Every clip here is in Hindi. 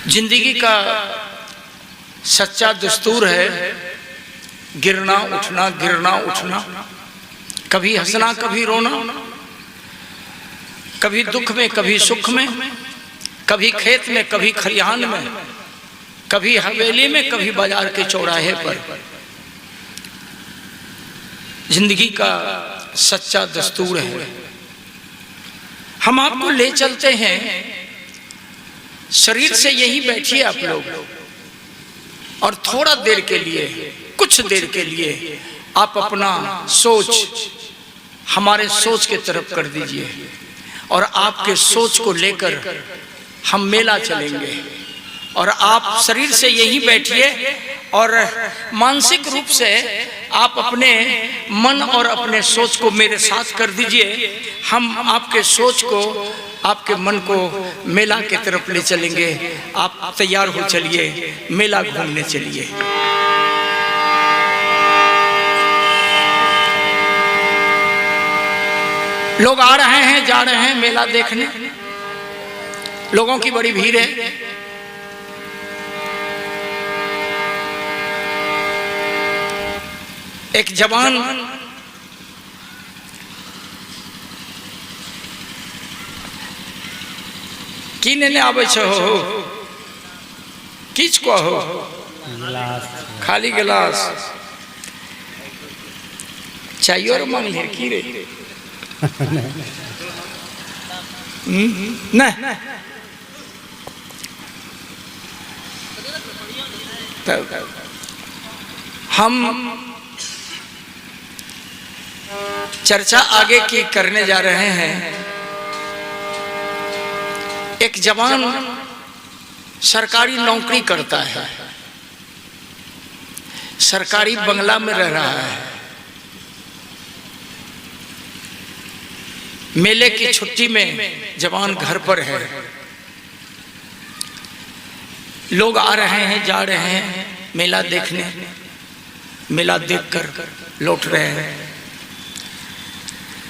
जिंदगी का सच्चा दस्तूर है गिरना उठना गिरना उठना, कभी हंसना कभी रोना, कभी दुख में कभी सुख में, कभी खेत में कभी खलिहान में, कभी हवेली में कभी बाजार के चौराहे पर। जिंदगी का सच्चा दस्तूर है। हम आपको ले चलते हैं शरीर से, यही बैठिए आप लोग और थोड़ा देर के लिए, कुछ देर के लिए आप अपना सोच हमारे सोच के तरफ कर दीजिए और आपके सोच को लेकर हम मेला चलेंगे। और आप शरीर से यही बैठिए और मानसिक रूप से आप अपने मन और अपने सोच को मेरे साथ कर दीजिए। हम आपके सोच को, आपके मन को मेला की तरफ ले चलेंगे। आप तैयार हो चलिए, मेला घूमने चलिए। लोग आ रहे हैं जा रहे हैं मेला देखने, लोगों की बड़ी भीड़ है। एक जवान की ने आवे छो, किछ को हो खाली गिलास चाहिए और मांग ले की रे ना हम चर्चा आगे की करने जा रहे हैं। एक जवान सरकारी नौकरी करता है, सरकारी बंगला में रह रहा है। मेले की छुट्टी में जवान घर पर है। लोग आ रहे हैं जा रहे हैं मेला देखने, मेला देखकर लौट रहे हैं।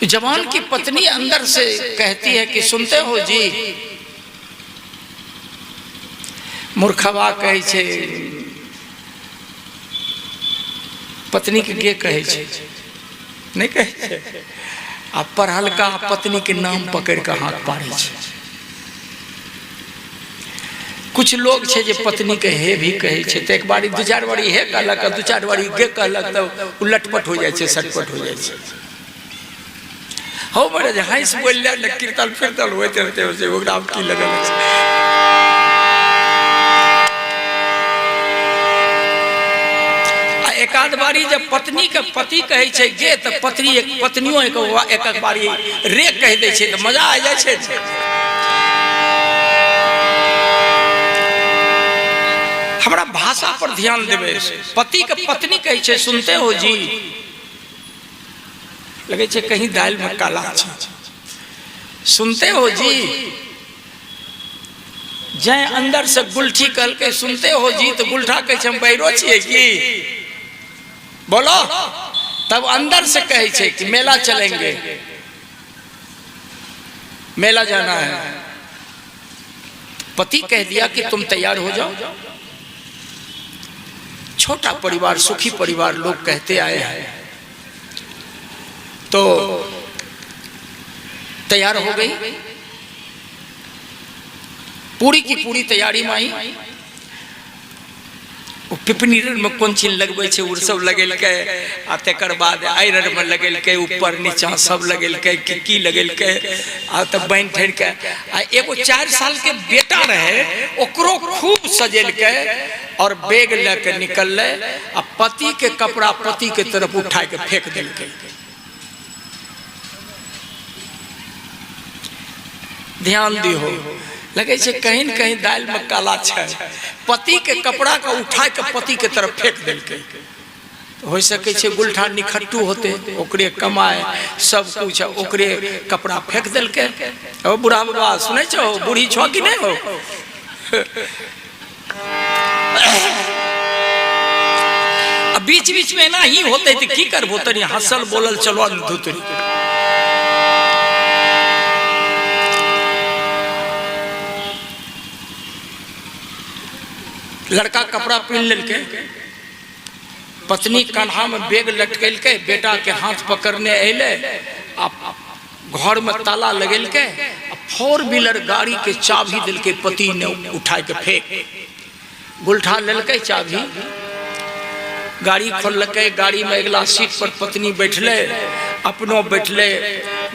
जवान की पत्नी अंदर से कहती है कि सुनते हो जी, मूर्खवा कहे छे, पत्नी के कहे छे नहीं कहे छे, आ पढ़ल का पत्नी के नाम पकड़ के हाथ पारे छे। कुछ लोग छे जे पत्नी के हे भी कहे छे, तो एक बारी दू चार बारी हे कहलक, दू चार बारी गे कहलक, तो उलटपट हो जाए छे, सटपट हो जाए छे। हो बड़े जहाँ से बोल लिया कीर्तन फिरतन होते रहते हो से ओकरा की लगल है। एक आध बारी जब पत्नी के पति कहे छे गे, तो पत्नी एक पत्नियों एक बारी रे कह दे छे, तो मजा आ जाए छे। हमारा भाषा पर ध्यान देवे। पति के पत्नी कहे छे सुनते हो जी, लगे छे कहीं दाल में काला छे। सुनते हो जी, जय अंदर से गुलठी कल के सुनते हो जी, तो गुलठा कहे छे हम बैरो छिए की बोलो, तब अंदर से कहे छे कि मेला चलेंगे, मेला जाना है। पति कह दिया कि तुम तैयार हो जाओ। छोटा परिवार, सुखी परिवार, लोग कहते आए हैं, तो तैयार हो गई। पूरी की पूरी तैयारी में आई। पिपनी में कौन चीज लगबे छे उ सब लगेलकै, आ तकर बाद आयरन में लगेलकै, ऊपर नीचा सब लगेलकै, की लगेलकै, आ तब बांध ठड़ के आ एगो 4 साल के बेटा रहे, ओकरो खूब सजेलकै और बैग लेके निकलले, आ पति के कपड़ा पति के तरफ उठा के फेंक देलकै। ध्यान दियो, लगे छे कहीं न कहीं दाल में काला छे। पति के कपड़ा का उठा के पति के तरफ फेंक देलकै। हो सके छे गुलठा निखट्टू होते, ओकरे कमाए सब कुछ ओकरे कपड़ा फेंक देलकै। ओ बुढ़ा बाबा सुनै छो, बूढ़ी छो कि नहीं हो? अब बीच बीच में ना ही होते तो की करबो, तनी हंसल बोलल चलो धुतरी। लड़का कपड़ा पहन लेके, पत्नी कान्हा में बैग लटकेल के, बेटा के हाथ पकड़ने अले, घर में ताला लगेल के, 4 व्हीलर गाड़ी के चाबी दिल के पति ने उठा के फेंक, गुलठा ललके चाबी, गाड़ी खोलके, गाड़ी में अगला सीट पर पत्नी बैठले, अपनो बैठले,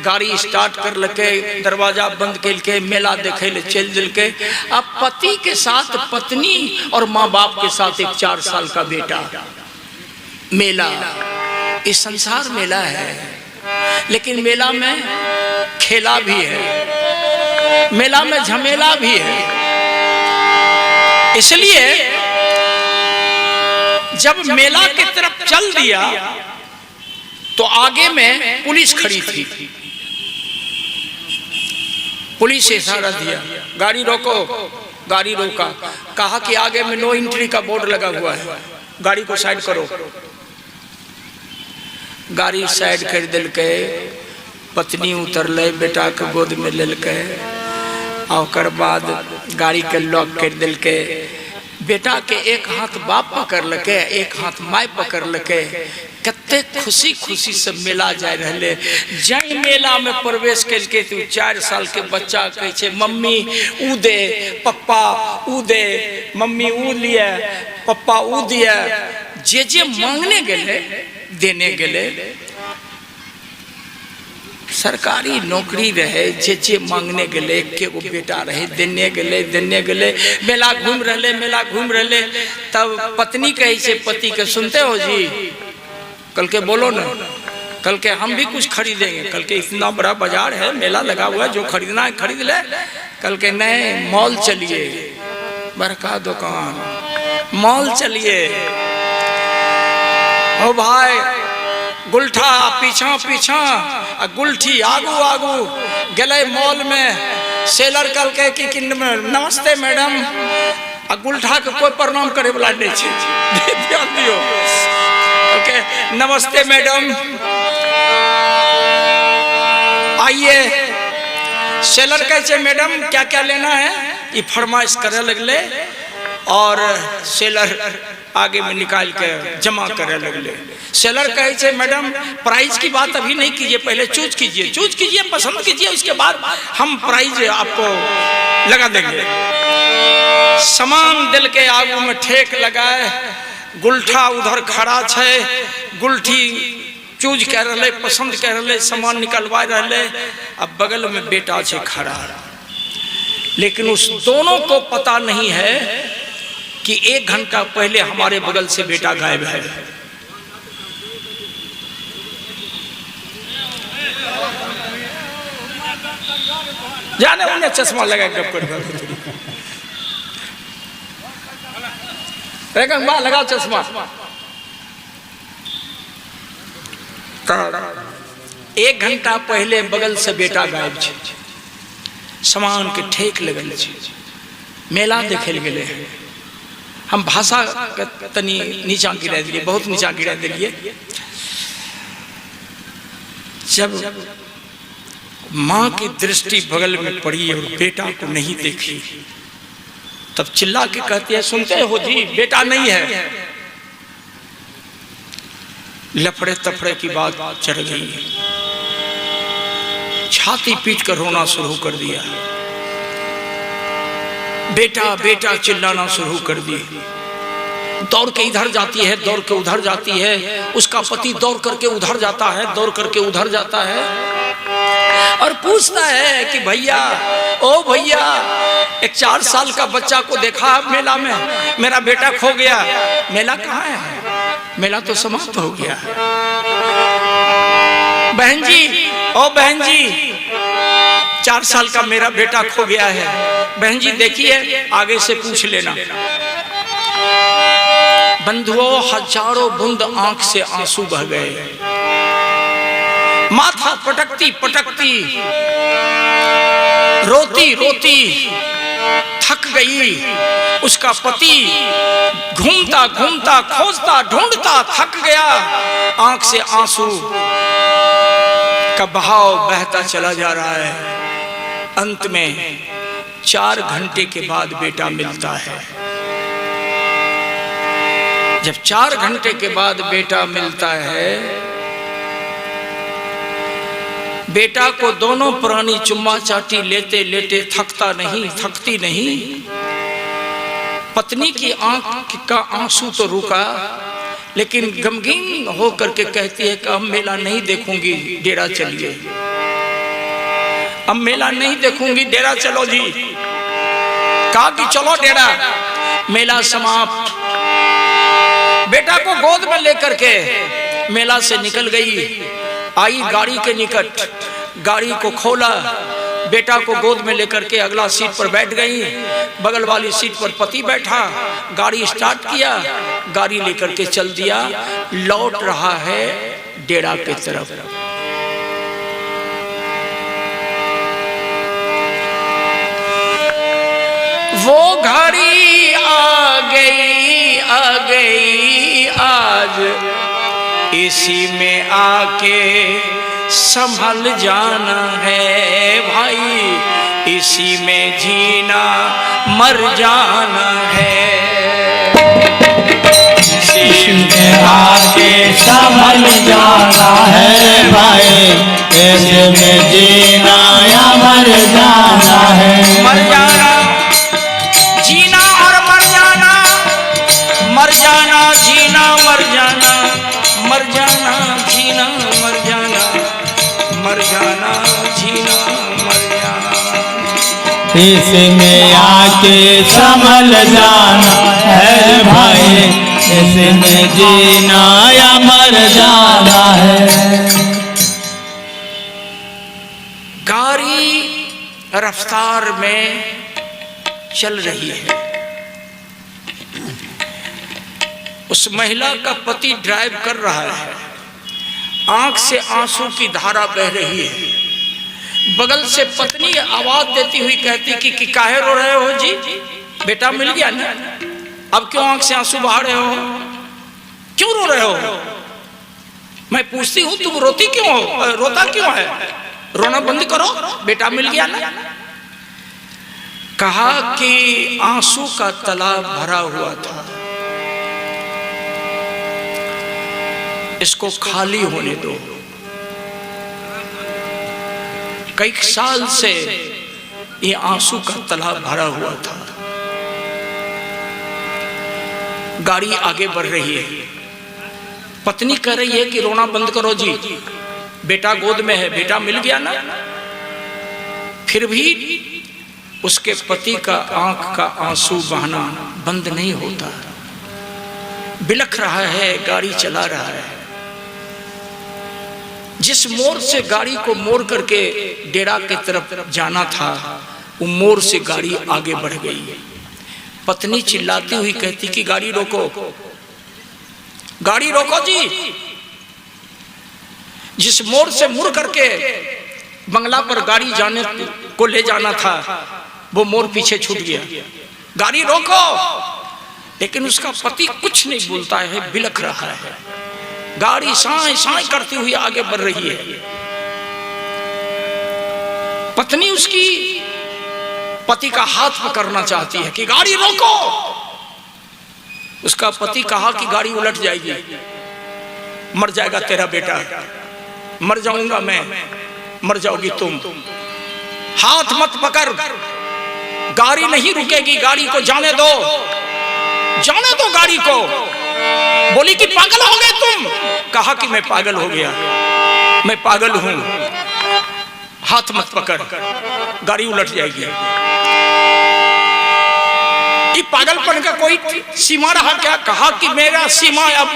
गाड़ी स्टार्ट कर लके, दरवाजा बंद कर के मेला देखे ले चल दिल के। अब पति के साथ पत्नी और माँ बाप के साथ एक 4 साल का बेटा, मेला, इस संसार मेला है, लेकिन मेला में खेला भी है, मेला में झमेला भी है। इसलिए जब मेला की तरफ चल दिया तो आगे में पुलिस खड़ी थी, पुलिस से इशारा दिया, गाड़ी रोको, गाड़ी रोका, कहा कि आगे में नो एंट्री का बोर्ड लगा हुआ है, गाड़ी को साइड करो। गाड़ी साइड कर दिल के, पत्नी उतरले, बेटा के गोद में ले के, और बाद गाड़ी के लॉक कर दिल के, बेटा के एक हाथ बाप पकड़ लके, एक हाथ माय पकड़ लके, कते खुशी खुशी से मेला जाए रहले। जय मेला में प्रवेश करके तू 4 साल के बच्चा कहे छे मम्मी ऊ दे, पप्पा ऊ दे, मम्मी ऊ लिए, पप्पा ऊ दिया, जे मांगने गेले देने गेले। सरकारी नौकरी रहे, जे मांगने गेले, के वो बेटा रहे, देने गेले, मेला घूम रहे, मेला घूम रहे। तब पत्नी कहे छे पति के, सुनते हो जी, कल के बोलो ना, कल के हम भी कुछ खरीदेंगे, कल के इतना बड़ा बाजार है, मेला लगा हुआ है, जो खरीदना है खरीद ले। कल के नहीं, मॉल चलिए, बड़का दुकान, मॉल चलिए। ओ भाई, गुलठा पीछा पीछा, गुलठी आगू आगू गले मॉल में। सेलर कल के कि नमस्ते मैडम, गुलठा के कोई प्रणाम करे वाला नहीं छे, ध्यान दियो। ओके, नमस्ते मैडम, आइए। सेलर कहे मैडम क्या क्या लेना है, ये फरमाइश करे लगले, और सेलर आगे में निकाल के जमा करे लगले। सेलर कहे छे मैडम प्राइस की बात अभी नहीं कीजिए, पहले चूज कीजिए, पसंद कीजिए, उसके बाद हम प्राइस आपको लगा देंगे। सामान दिल के आगू में ठेक लगाए, गुलठा उधर खड़ा छे, गुलठी चूज कर रहे, पसंद कर रहे, सामान निकलवा रहे। अब बगल में बेटा छे खड़ा, लेकिन उस दोनों को पता नहीं है कि 1 घंटा पहले हमारे बगल से बेटा गायब है। जाने उन्हें चश्मा लगा के लगाओ चश्मा। 1 घंटा पहले बगल से बेटा गायब छे, सामान के ठेक लगल छे, मेला देखे गेले। हम भाषा के तनी नीचा गिरा दिए, बहुत नीचा गिरा दिए। जब माँ की दृष्टि बगल में पड़ी और बेटा को नहीं देखी, तब चिल्ला के कहती है, सुनते हो जी, बेटा नहीं है। लफड़े तफड़े की बात चढ़ गई, छाती पीट कर रोना शुरू कर दिया, बेटा बेटा चिल्लाना शुरू कर दी। दौड़ के इधर जाती है, दौड़ के उधर जाती है, उसका पति दौड़ करके उधर जाता है, दौड़ करके उधर जाता है, और पूछता है कि भैया, ओ भैया, एक 4 साल का बच्चा को देखा मेला में, मेरा बेटा खो गया। मेला कहाँ है? मेला तो समाप्त हो गया। बहन जी, ओ बहन जी, 4 साल का मेरा बेटा खो गया है। बहन जी देखिए, आगे से पूछ लेना। बंधुओं, हजारों बूंद आंख से आंसू बह गए, माथा पटकती पटकती, रोती रोती थक गई। उसका पति घूमता घूमता, खोजता ढूंढता थक गया, आंख से आंसू का बहाव बहता चला जा रहा है। अंत में 4 घंटे के बाद बेटा मिलता है। जब 4 घंटे के बाद बेटा मिलता है, बेटा को दोनों प्राणी चुम्मा चाटी लेते लेते थकती नहीं। पत्नी की आंख का आंसू तो रुका, लेकिन गमगीन होकर के कहती है कि अब मेला नहीं देखूंगी, डेरा चलिए। अब मेला नहीं देखूंगी, डेरा चलो जी। कहा कि चलो डेरा। मेला समाप्त। बेटा को गोद में लेकर के मेला से निकल गई, आई गाड़ी के निकट, गाड़ी को खोला, बेटा को गोद में लेकर के अगला सीट पर बैठ गई, बगल वाली सीट पर पति बैठा, गाड़ी स्टार्ट किया, गाड़ी लेकर के चल दिया, लौट रहा है डेरा की तरफ। वो घड़ी आ गई आज, इसी में आके संभल जाना है भाई, इसी में जीना मर जाना है। इसी में आके संभल जाना है भाई, इसी में जीना या मर जाना है। मर जाना, जीना और मर जाना, मर जाना, जीना, मर जाना, मर जाना, जीना, मर जाना, मर जाना, जीना, मर जाना। इसमें आके संभल जाना है भाई, इसमें जीना या मर जाना है। गाड़ी रफ्तार में चल रही है। उस महिला का पति ड्राइव कर रहा है, आंख से आंसू की धारा बह रही है। बगल से पत्नी आवाज देती हुई कहती कि काहे रो रहे हो जी, बेटा मिल गया ना, अब क्यों आंख से आंसू बहा रहे हो, क्यों रो रहे हो? मैं पूछती हूँ तुम रोती क्यों हो, रोता क्यों है? रोना बंद करो, बेटा मिल गया ना। कहा कि आंसू का तालाब भरा हुआ था, इसको खाली होने दो। कई साल से ये आंसू का तालाब भरा हुआ था। गाड़ी आगे बढ़ रही है, पत्नी कह रही है कि रोना बंद करो जी, बेटा गोद में है, बेटा मिल गया ना। फिर भी उसके पति का आंख का आंसू बहाना बंद नहीं होता, बिलख रहा है, गाड़ी चला रहा है। जिस मोड़ से गाड़ी को मोड़ करके डेरा की तरफ जाना था, वो मोड़ से गाड़ी आगे बढ़ गई। पत्नी चिल्लाती हुई कहती कि गाड़ी रोको, गाड़ी रोको जी। जिस मोड़ से मुड़ करके बंगला पर गाड़ी जाने को ले जाना था, वो मोड़ पीछे छूट गया, गाड़ी रोको। लेकिन उसका पति कुछ नहीं बोलता है, बिलख रहा है। गाड़ी साए साए करती हुई आगे बढ़ रही है। पत्नी उसकी पति का हाथ पकड़ना चाहती है कि गाड़ी रोको। उसका पति कहा कि गाड़ी उलट जाएगी, मर जाएगा तेरा बेटा, मर जाऊंगा मैं, मर जाओगी तुम, हाथ मत पकड़, गाड़ी नहीं रुकेगी, गाड़ी को जाने दो, जाने दो गाड़ी को। बोली कि पागल हो गए तुम। कहा कि मैं पागल हो गया, मैं पागल हूं, हाथ मत पकड़, गाड़ी उलट जाएगी। ये पागलपन का कोई सीमा रहा क्या? कहा कि मेरा सीमा अब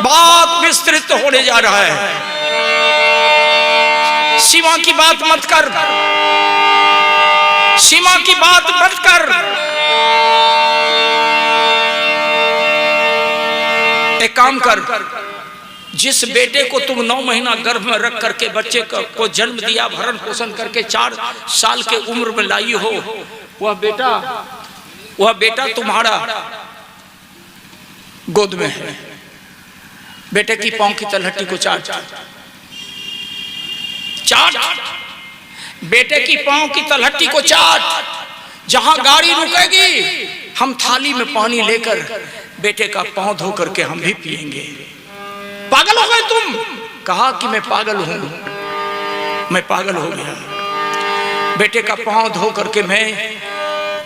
बहुत विस्तृत होने जा रहा है, सीमा की बात मत कर, सीमा की बात मत कर। एक काम कर, जिस बेटे को तुम 9 महीना गर्भ में रख करके बच्चे को जन्म दिया, भरण पोषण करके 4 साल के उम्र में लाई हो, वह बेटा तुम्हारा गोद में है। बेटे की पांव की तलहटी को चाट, बेटे की पांव की तलहटी को चाट। जहां गाड़ी रुकेगी हम थाली में पानी लेकर बेटे का पांव धो करके हम भी पिएंगे। पागल हो गए तुम? कहा कि मैं पागल हूं, मैं पागल हो गया। बेटे का पांव धो करके मैं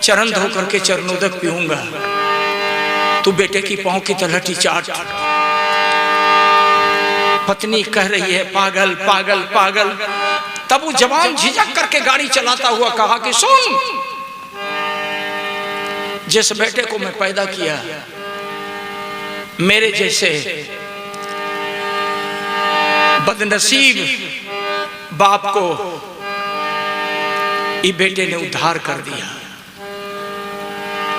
चरण धो करके चरणोदक पीऊंगा, तू बेटे की पांव की तलहटी चाट। पत्नी कह रही है पागल पागल पागल। तब वो जवान झिझक करके गाड़ी चलाता हुआ कहा कि सुन, जिस बेटे को मैं पैदा किया, मेरे जैसे बदनसीब बाप को ये बेटे ने उद्धार कर दिया।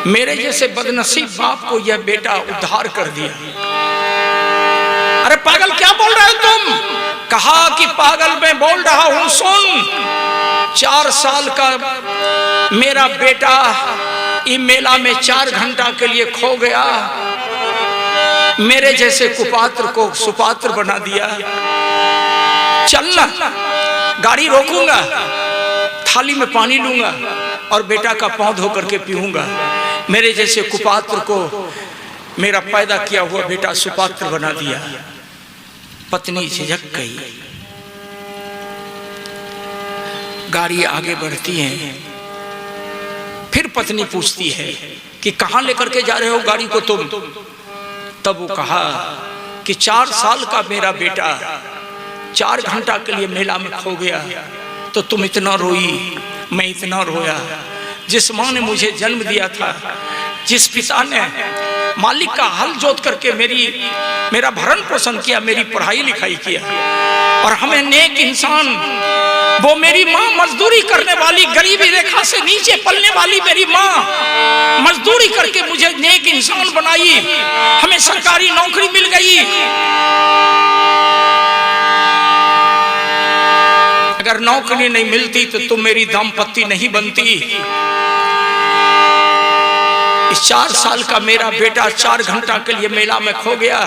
मेरे जैसे बदनसीब बाप को यह बेटा उद्धार कर दिया। अरे पागल क्या बोल रहे हो तुम? कहा कि पागल मैं बोल रहा हूं, सुन। 4 साल का मेरा बेटा इस मेला में 4 घंटा के लिए खो गया, मेरे जैसे कुपात्र को सुपात्र बना दिया। चलना, गाड़ी रोकूंगा, थाली में पानी लूंगा और बेटा का पांव धो करके पीऊंगा। मेरे जैसे कुपात्र को मेरा पैदा किया हुआ बेटा सुपात्र बना दिया। पत्नी झिझक गई। गाड़ी आगे बढ़ती है। फिर पत्नी पूछती है कि कहां लेकर के जा रहे हो गाड़ी को तुम? तब वो कहा कि 4 साल का मेरा बेटा 4 घंटा के लिए मेला में खो गया, तो तुम इतना रोई, मैं इतना रोया। जिस माँ ने मुझे जन्म दिया था, जिस पिता ने मालिक का हल जोत करके मेरा भरण पोषण किया, मेरी पढ़ाई लिखाई किया, और हमें नेक इंसान, वो मेरी माँ मजदूरी करने वाली, गरीबी रेखा से नीचे पलने वाली मेरी माँ मजदूरी करके मुझे नेक इंसान बनाई, हमें सरकारी नौकरी मिल गई। अगर नौकरी नहीं मिलती तो तुम मेरी दाम्पत्य नहीं बनती। इस 4 साल का मेरा बेटा 4 घंटा के लिए मेला में खो गया।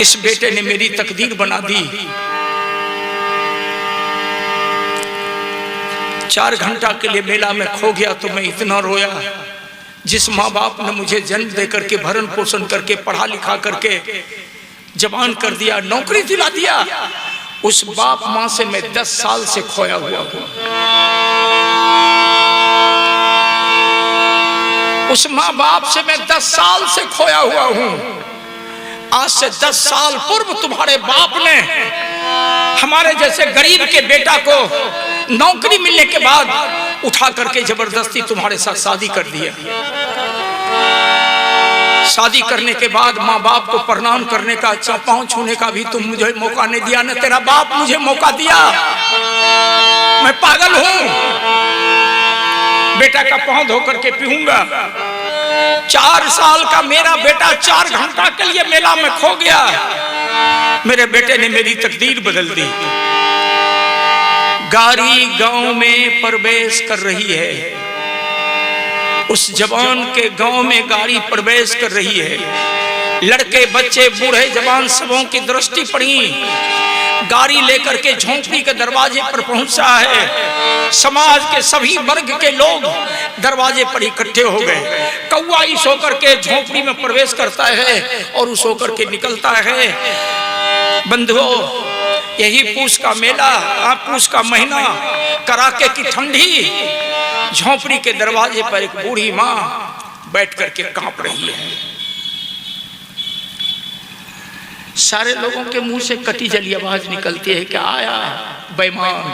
इस बेटे ने मेरी तकदीर बना दी। 4 घंटा के लिए मेला में खो गया तो मैं इतना रोया। जिस माँ बाप ने मुझे जन्म दे करके भरण पोषण करके पढ़ा लिखा करके जवान कर दिया, नौकरी दिला दिया, उस बाप माँ से मैं 10 साल से खोया हुआ हूं। उस माँ बाप से मैं 10 साल से खोया हुआ हूं। आज से 10 साल पूर्व तुम्हारे बाप ने हमारे जैसे गरीब के बेटा को नौकरी मिलने के बाद उठा करके जबरदस्ती तुम्हारे साथ शादी कर दिया। शादी करने के बाद माँ बाप को प्रणाम करने का, अच्छा पांव छूने का भी तुम मुझे मौका नहीं दिया, न तेरा बाप मुझे मौका दिया। मैं पागल हूं, बेटा का पांव धो करके पीऊंगा। 4 साल का मेरा बेटा 4 घंटा के लिए मेला में खो गया। मेरे बेटे ने मेरी तकदीर बदल दी। गाड़ी गांव में प्रवेश कर रही है। उस जवान के गांव में गाड़ी प्रवेश कर रही है। लड़के बच्चे बूढ़े जवान सबों की दृष्टि पड़ी। गाड़ी लेकर के झोंपड़ी के दरवाजे पर पहुंचा है। समाज के सभी वर्ग के लोग दरवाजे पर इकट्ठे हो गए। कौवा इस होकर के झोंपड़ी में प्रवेश करता है और उस होकर के निकलता है। बंधुओं, यही पूस का मेला, पूस का महीना, कड़ाके की ठंडी, झोंपड़ी के दरवाजे पर एक बूढ़ी माँ बैठ करके कांप रही है। सारे लोगों के मुंह से कटी जली आवाज निकलती है कि आया बेईमान,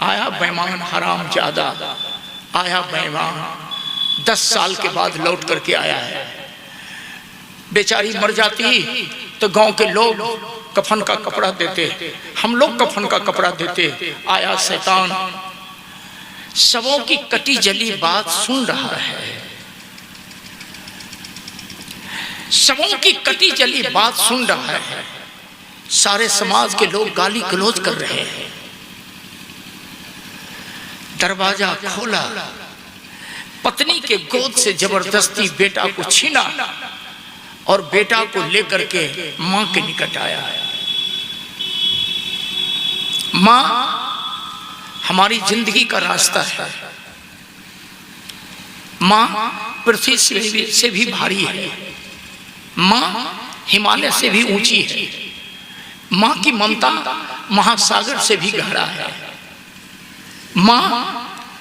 आया बेईमान, हराम ज्यादा, आया बेईमान। 10 साल के बाद लौट करके आया है। बेचारी मर जाती तो गांव के लोग कफन का कपड़ा देते, हम लोग कफन का कपड़ा देते। आया शैतान। सबों की कटी जली बात सुन रहा है। सबों की कटी जली बात सुन रहा है। सारे समाज के लोग गाली गलौज कर रहे हैं। दरवाजा खोला, पत्नी के गोद से जबरदस्ती बेटा को छीना और बेटा को लेकर के मां के निकट आया। मां हमारी जिंदगी का रास्ता है। माँ पृथ्वी से भी भारी है, माँ हिमालय से भी ऊंची है, माँ की ममता महासागर से भी गहरा है, माँ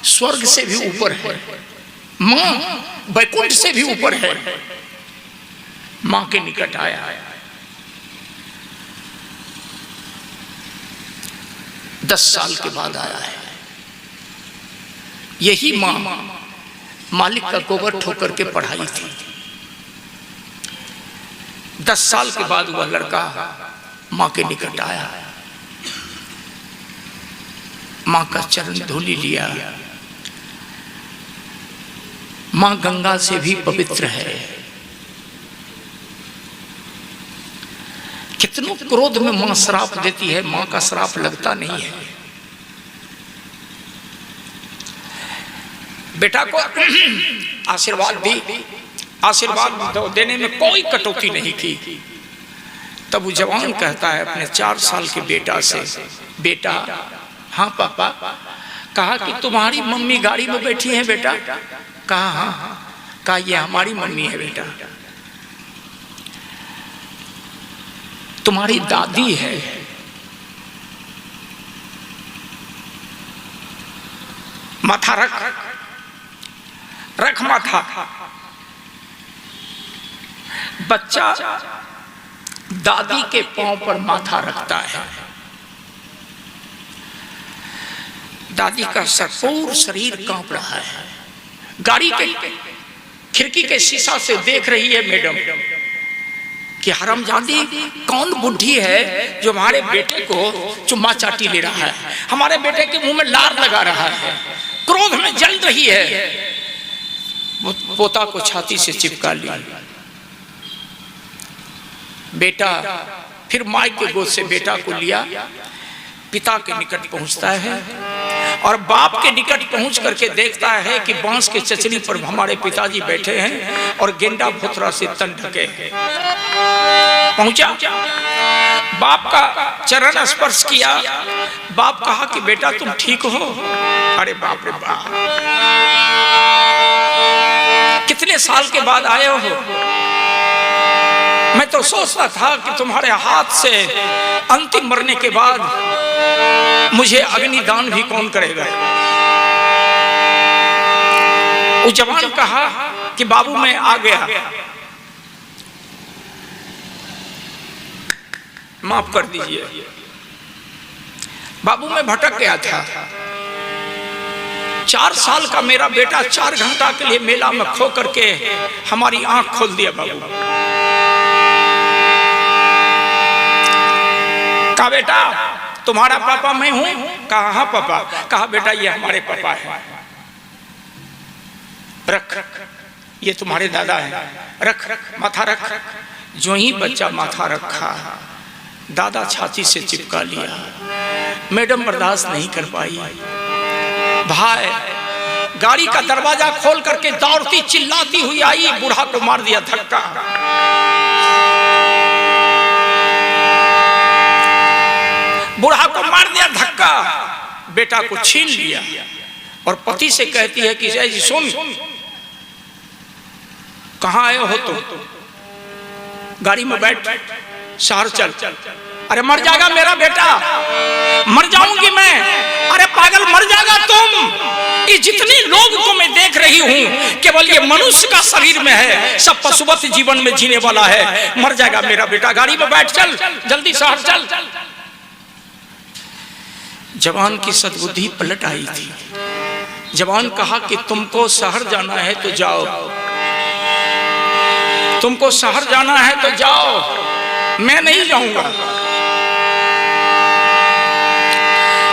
स्वर्ग से भी ऊपर है, माँ वैकुंठ से भी ऊपर है। माँ के निकट आया है। 10 साल के बाद आया है। यही माँ मालिक का गोबर ठोकर के पढ़ाई थी। 10 साल के बाद वह लड़का माँ के निकट आया, माँ का चरण धूलि लिया। माँ गंगा से भी पवित्र है। कितनों क्रोध में माँ श्राप देती है, माँ का श्राप लगता नहीं है। बेटा को आशीर्वाद दी, आशीर्वाद देने में कोई कटौती नहीं की। तब वो जवान कहता है अपने 4 साल के बेटा से, बेटा, हाँ पापा। कहा कि तुम्हारी मम्मी गाड़ी में बैठी है बेटा? कहा हाँ। कहा ये हमारी मम्मी है बेटा। तुम्हारी दादी है। माथा रख, रख माथा। बच्चा दादी के पांव पर माथा रखता है। दादी का पूरा शरीर कांप रहा है। गाड़ी के खिड़की के शीशा से देख रही है मैडम कि हरामजादी कौन बुढ़ी है जो हमारे बेटे को चुम्मा चाटी ले रहा है, हमारे बेटे के मुंह में लार लगा रहा है, क्रोध में जल रही है। वो पोता को छाती से चिपका लिया। बेटा फिर माई के गोद से बेटा को लिया, पिता के निकट पहुंचता है और बाप के निकट पहुंच करके देखता है कि बांस के चचरी पर हमारे पिताजी बैठे हैं और गेंडा भुतरा से तन ढके हैं। पहुंचा, बाप का चरण स्पर्श किया। बाप कहा कि बेटा तुम ठीक हो? अरे बाप रे बाप, कितने साल के बाद आए हो? मैं तो सोचता था कि तुम्हारे हाथ से अंतिम मरने के बाद मुझे अग्निदान भी कौन करेगा। उस जवान कहा कि बाबू मैं आ गया, माफ कर दीजिए बाबू, मैं भटक गया था। 4 साल का मेरा बेटा 4 घंटा के लिए मेला में खो करके हमारी आंख खोल दिया बाबू। कहा बेटा तुम्हारा पापा मैं हूं? कहा हाँ पापा। कहा बेटा ये हमारे पापा है, रख, ये तुम्हारे दादा है, रख, माथा रख। जो ही बच्चा माथा रखा, दादा छाती से चिपका लिया। मैडम बर्दाश्त नहीं कर पाई। भाई गाड़ी का दरवाजा खोल करके दौड़ती चिल्लाती हुई आई, बूढ़ा को मार दिया धक्का। बूढ़ा को मार दिया धक्का, बेटा को छीन लिया और पति से कहती है कि जय जी सुन, कहां आए हो तुम? गाड़ी में बैठ, शहर चल। अरे मर जाएगा मेरा बेटा, मर जाऊंगी मैं। अरे पागल मर जाएगा तुम। ये जितने लोग को मैं देख रही हूं केवल ये मनुष्य का शरीर में है, सब पशुवत जीवन में जीने वाला है। मर जाएगा मेरा बेटा, गाड़ी में बैठ, चल जल्दी शहर चल। जवान की सद्बुद्धि पलट आई थी। जवान कहा कि तुमको शहर जाना है तो जाओ, तुमको शहर जाना है तो जाओ, मैं नहीं जाऊंगा।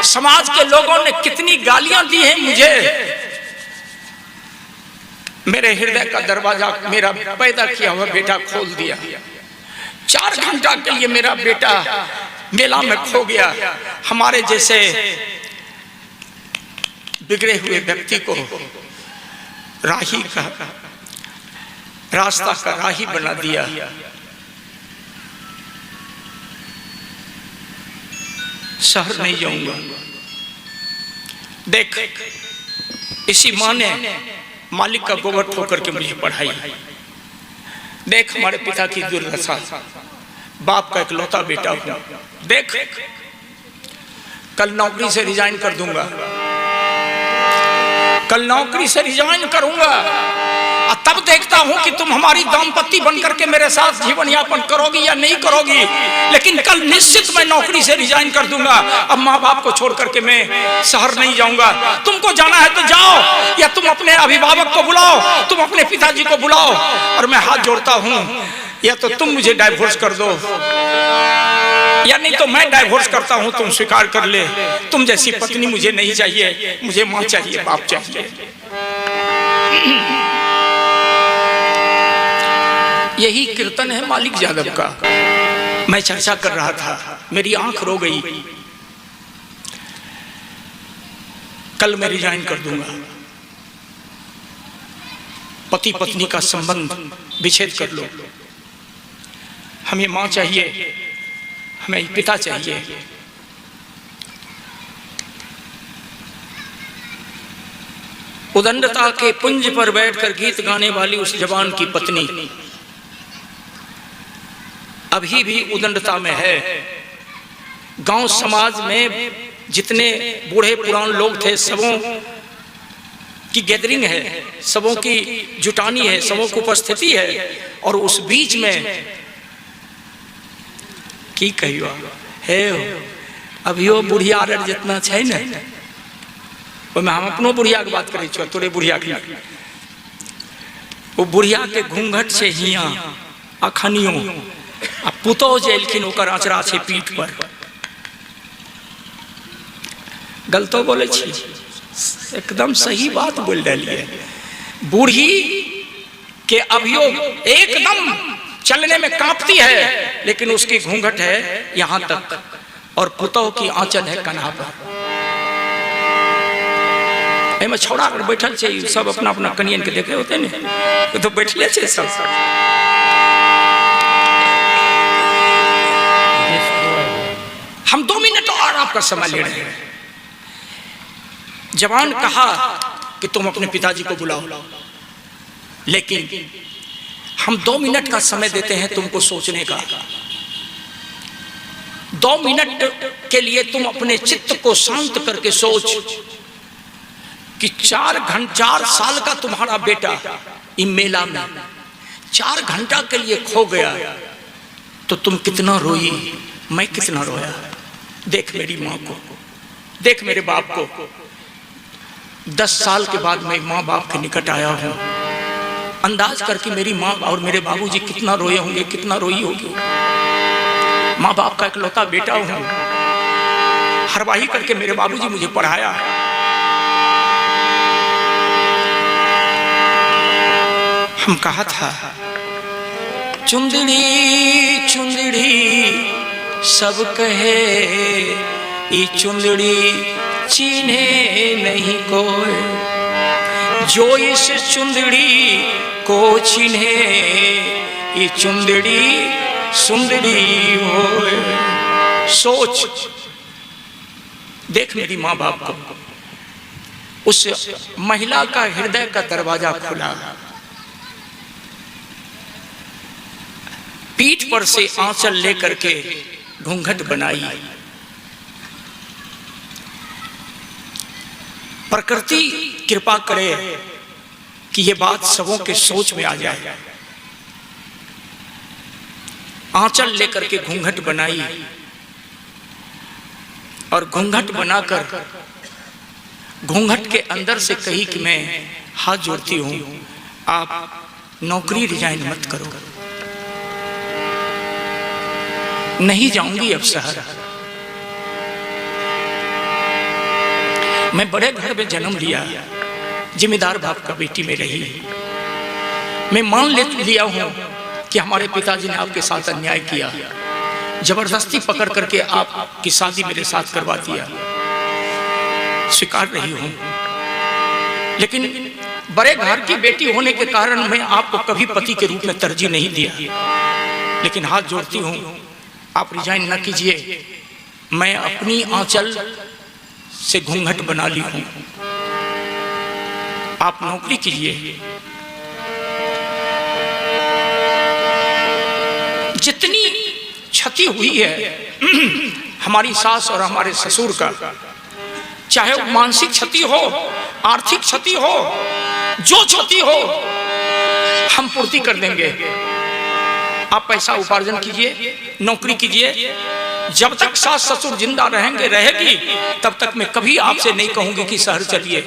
समाज के लोगों ने कितनी गालियां दी हैं मुझे, मेरे हृदय का दरवाजा मेरा पैदा किया हुआ बेटा खोल दिया। 4 घंटा के लिए मेरा बेटा मेला में खो गया। हमारे जैसे बिगड़े हुए व्यक्ति को राही का रास्ता का राही बना दिया। शहर नहीं जाऊंगा। देख, इसी माँ ने मालिक का गोबर ठोकर के मुझे पढ़ाई। देख हमारे पिता की दुर्दशा, बाप का इकलौता बेटा हूं। देख कल नौकरी से रिजाइन कर दूंगा, कल नौकरी से रिजाइन करूंगा और तब देखता हूं कि तुम हमारी दाम्पत्य बनकर के मेरे साथ जीवन यापन करोगी या नहीं करोगी। लेकिन कल निश्चित मैं नौकरी से रिजाइन कर दूंगा। अब माँ बाप को छोड़ करके मैं शहर नहीं जाऊंगा। तुमको जाना है तो जाओ, या तुम अपने अभिभावक को बुलाओ, तुम अपने पिताजी को बुलाओ, और मैं हाथ जोड़ता हूं, या तो तुम मुझे डाइवोर्स कर दो या नहीं तो मैं डाइवोर्स करता हूं, तुम स्वीकार कर ले। तुम जैसी पत्नी मुझे नहीं चाहिए, मुझे मां चाहिए, बाप चाहिए। यही कीर्तन है मालिक यादव का। मैं चर्चा कर रहा था, मेरी आंख रो गई। कल मैं रिजाइन कर दूंगा, पति पत्नी का संबंध विच्छेद कर लो। हमें मां चाहिए, हमें पिता चाहिए। उदंडता के पुंज पर बैठकर गीत गाने वाली उस जवान की पत्नी अभी भी उदंडता में है। गांव समाज में जितने बूढ़े पुरान लोग थे, सबों की गैदरिंग है, सबों की जुटानी है, सबों की उपस्थिति है, और उस बीच में की कहियो है अभियो बुढ़िया आर जितना छै ने, हम अपनो बुढ़िया के बात करे छो, तोरे बुढ़िया के वो बुढ़िया के घूंघट से हिया अखनियो आ पुतौ जेलखिन ओकर आचरा छे पीठ पर। गलतो बोले छी, एकदम सही बात बोल रही। बूढ़ी के अभियो एकदम चलने में कांपती है, लेकिन उसकी घूंघट है यहां तक, और पुतौ की आंचल है कन्हा पर। में छोड़ा कर बैठल छे, सब अपना अपना कनियन के देखे होते ने, तो बैठले छे सब। हम 2 मिनट और आपका समय ले रहे हैं। जवान कहा कि तुम अपने पिताजी को बुलाओ, लेकिन हम 2 मिनट का समय देते हैं तुमको सोचने का। 2 मिनट के लिए तुम अपने चित्त को शांत करके सोच कि 4 साल का तुम्हारा बेटा इस मेला में 4 घंटा के लिए खो गया, तो तुम कितना रोई, मैं कितना रोया। देख मेरी माँ को, देख मेरे बाप को। 10 साल के बाद मैं माँ बाप के निकट आया हूँ। अंदाज करके मेरी माँ और मेरे बाबूजी कितना रोए होंगे, कितना रोई होगी। माँ बाप का इकलौता बेटा हूँ। हरवाही करके मेरे बाबूजी मुझे पढ़ाया है। हम कहा था, चुंदड़ी चुंदड़ी सब कहे, ये चुंदड़ी चिन्हे नहीं कोई, जो इस चुंदड़ी को चिन्हे, ये चुंदड़ी सुंदरी हो। सोच, देख मेरी माँ बाप को, उस महिला का हृदय का दरवाजा खुला, पीठ पर से आंचल लेकर के घूंघट बनाई। प्रकृति कृपा करे कि ये बात सबों के सोच में आ जाए। आंचल लेकर के घूंघट बनाई, और घूंघट बनाकर घूंघट के अंदर से कही कि मैं हाथ जोड़ती हूं, आप नौकरी रिजाइन मत करो, नहीं जाऊंगी अब शहर। मैं बड़े घर में जन्म लिया, जिम्मेदार बाप का बेटी में रही। मैं मान लिया हूं कि हमारे पिताजी ने आपके साथ अन्याय किया, जबरदस्ती पकड़ करके आपकी शादी मेरे साथ करवा दिया, स्वीकार रही हूं। लेकिन बड़े घर की बेटी होने के कारण मैं आपको कभी पति के रूप में तरजीह नहीं दिया। लेकिन हाथ जोड़ती हूं, आप रिजाइन न कीजिए, मैं अपनी आंचल से घूंघट बना ली हूं। आप नौकरी कीजिए। जितनी क्षति हुई है हमारी सास और हमारे ससुर का, चाहे वो मानसिक क्षति हो, आर्थिक क्षति हो, जो क्षति हो हम पूर्ति कर देंगे। आप पैसा उपार्जन कीजिए, नौकरी कीजिए। जब तक सास ससुर जिंदा रहेंगे, रहेगी, तब तक मैं कभी आपसे नहीं कहूंगी कि शहर चलिए।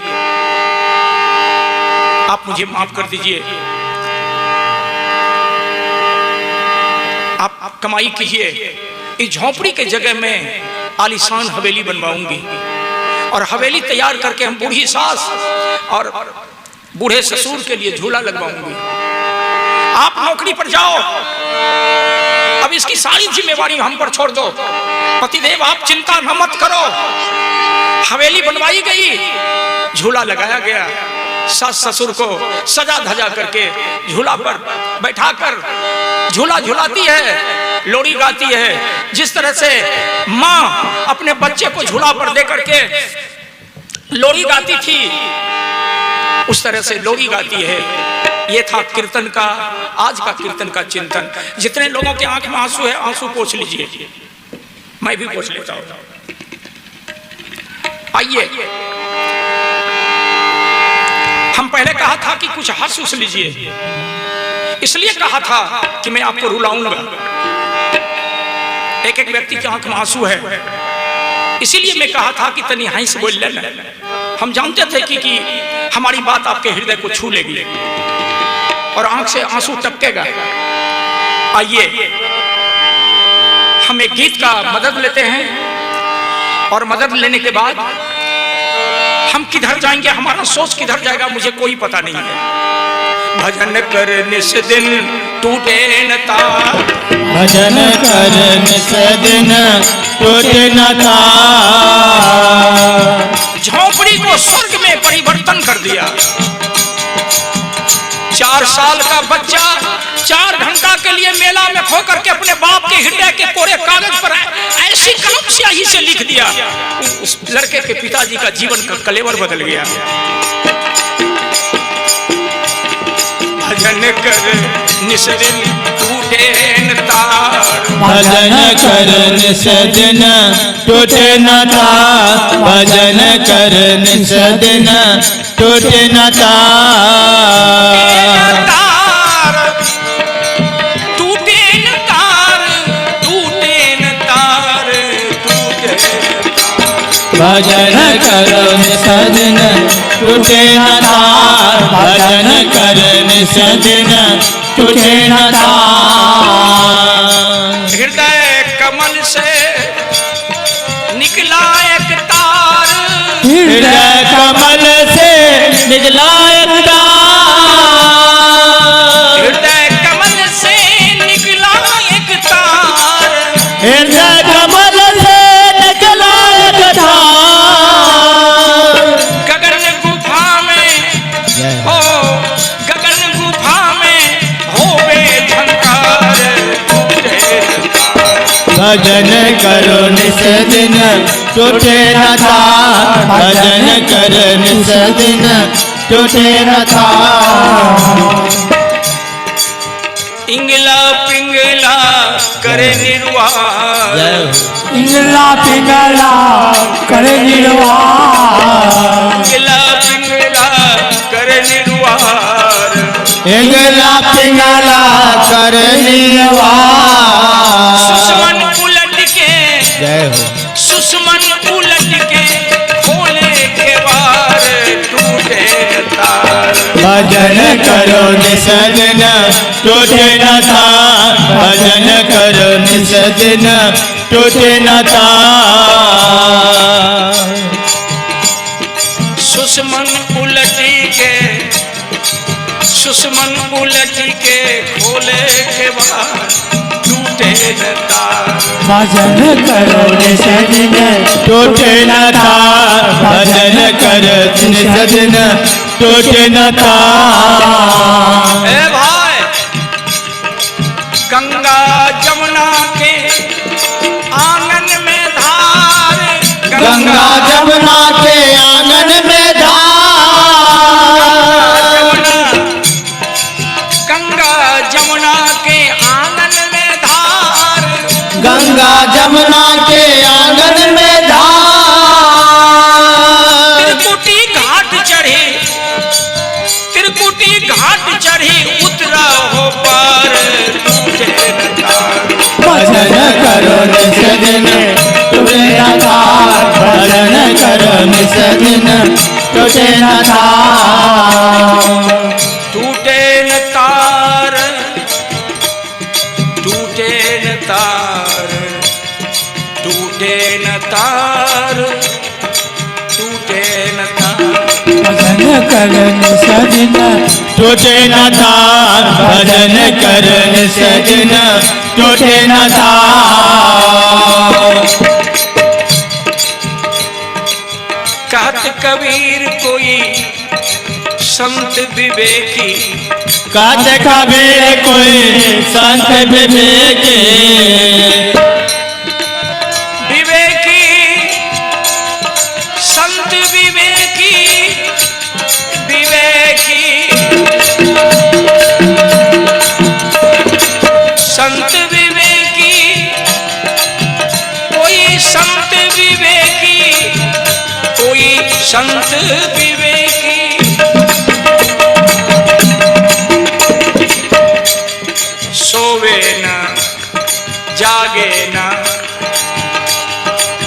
आप मुझे माफ कर दीजिए। आप कमाई कीजिए। इस झोपड़ी के जगह में आलीशान हवेली बनवाऊंगी और हवेली तैयार करके हम बूढ़ी सास और बूढ़े ससुर के लिए झूला लगवाऊंगी। आप नौकरी पर जाओ। अब इसकी सारी जिम्मेवारी हम पर छोड़ दो। पतिदेव आप चिंता न मत करो। हवेली बनवाई गई, झूला लगाया गया। सास ससुर को सजा धजा करके झूला पर बैठाकर झूला झुलाती है, लोरी गाती है। जिस तरह से माँ अपने बच्चे को झूला पर दे करके लोरी गाती थी, उस तरह से लोरी गाती है। ये था कीर्तन का, आज का कीर्तन का चिंतन। जितने लोगों के आंख में आंसू है, आंसू पोंछ लीजिए, मैं भी पोंछ लेता हूं। आइए, हम पहले कहा था कि कुछ हंस उस लीजिए, इसलिए कहा था कि मैं आपको रुलाऊंगा। एक एक व्यक्ति के आंख में आंसू है, इसीलिए मैं कहा था कि तनी हंस बोल लेना। हम जानते थे कि हमारी बात आपके हृदय को छू लेगी और आंख से आंसू टपकेगा। आइए, हम एक गीत का मदद लेते हैं और मदद लेने के बाद हम किधर जाएंगे, हमारा सोच किधर जाएगा, मुझे कोई पता नहीं है। भजन कर निस दिन टूटे न तार, भजन कर निस दिन टूटे न तार। झोपड़ी को स्वर्ग में परिवर्तन कर दिया। 4 साल का बच्चा 4 घंटा के लिए मेला में खो करके अपने बाप के हृदय के कोरे कागज पर ऐसी कलम स्याही से लिख दिया, उस लड़के के पिताजी का जीवन का कलेवर बदल गया। भजन कर निस दिन टूटे न तार, भजन कर निस दिन टूटे न तार, भजन कर निस दिन टूटे न तार। टूटे न तार, टूटे न तार, टूटे न तार। भजन कर निस दिन टूटे न तार, भजन कर निस दिन टूटे न तार। हृदय कमल से निकला एक तार, हृदय कमल से निकला एक तार, हृदय कमल से निकला एक तार, हृदय कमल से निकला एक तार। गगन गुफा में हो, गगन गुफा में होवे झंकार, टूटे न तार। भजन करो निस दिन टूटे न तार, भजन कर निस दिन टूटे न तार। इंगला पिंगला करे निर्वाण, इंगला पिंगला करे निर्वाण, इंगला पिंगला करे निर्वाण, इंगला पिंगला करे निर्वाण। सुषमन उलट के, जय हो, सुषमन उलट के खोले के बार, टूटे न तार। भजन करो निस दिन टूटे न तार, भजन करो निस दिन टूटे न तार। सुषमन उलटी के, सुषमन उलटी के खोले के बार, टूटे न तार। भजन करो निस दिन टूटे न तार, भजन करो निस दिन टूटे न तार। ए भाई, गंगा जमुना के आंगन में धार, गंगा जमुना के आंगन में धार, कामना के आंगन में धार। त्रिकुटी घाट चढ़े, त्रिकुटी घाट चढ़े, उतरा हो पार, टूटे न तार। भजन करो निस दिन टूटे न तार, भजन करो निस दिन टूटे न तार। टूटे न तार, टूटे न तार, टूटे न तार, टूटे न तार। भजन कर निस दिन टूटे न तार, भजन कर निस दिन टूटे न तार। कहत कबीर कोई संत विवेकी, कहत कबीर कोई संत विवेकी, विवेकी संत विवेकी, विवेकी संत विवेकी, कोई संत विवेकी, कोई संत विवेकी। सोवे न जागे न,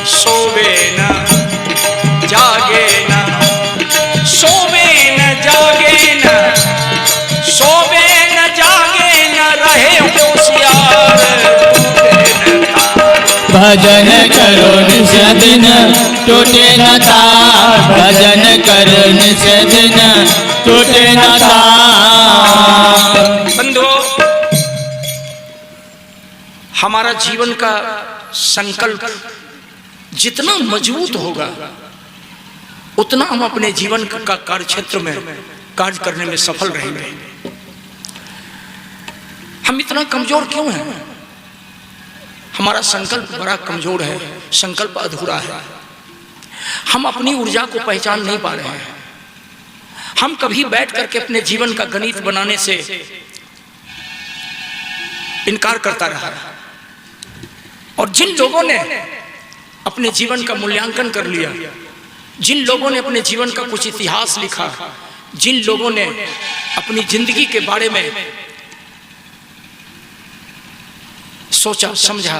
सोवे न जागे न, सोवे न जागे न, सोवे न जागे न, रहे होशियार, टूटे न तार। भजन करो निस दिन टूटे न तार, भजन करो निस दिन टूटे न तार। बंधुओं, हमारा जीवन का संकल्प जितना मजबूत होगा, उतना हम अपने जीवन का कार्य क्षेत्र में कार्य करने में सफल रहेंगे। हम इतना कमजोर क्यों हैं? हमारा संकल्प बड़ा कमजोर है, संकल्प अधूरा है। हम अपनी ऊर्जा को पहचान नहीं पा रहे हैं। हम कभी बैठ करके अपने जीवन का गणित बनाने से इनकार करता रहा। और जिन लोगों ने अपने जीवन का मूल्यांकन कर लिया, जिन लोगों ने अपने जीवन का कुछ इतिहास लिखा, जिन लोगों ने अपनी जिंदगी के बारे में सोचा, समझा,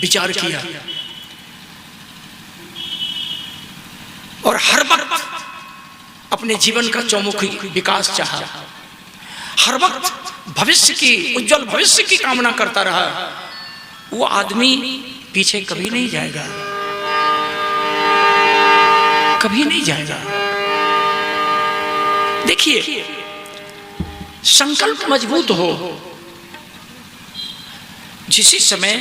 विचार किया और हर वक्त अपने जीवन का चौमुखी विकास चाहा, हर वक्त भविष्य की, उज्जवल भविष्य की कामना करता रहा, वो आदमी पीछे कभी नहीं जाएगा, कभी नहीं जाएगा। देखिए, संकल्प मजबूत हो, जिस समय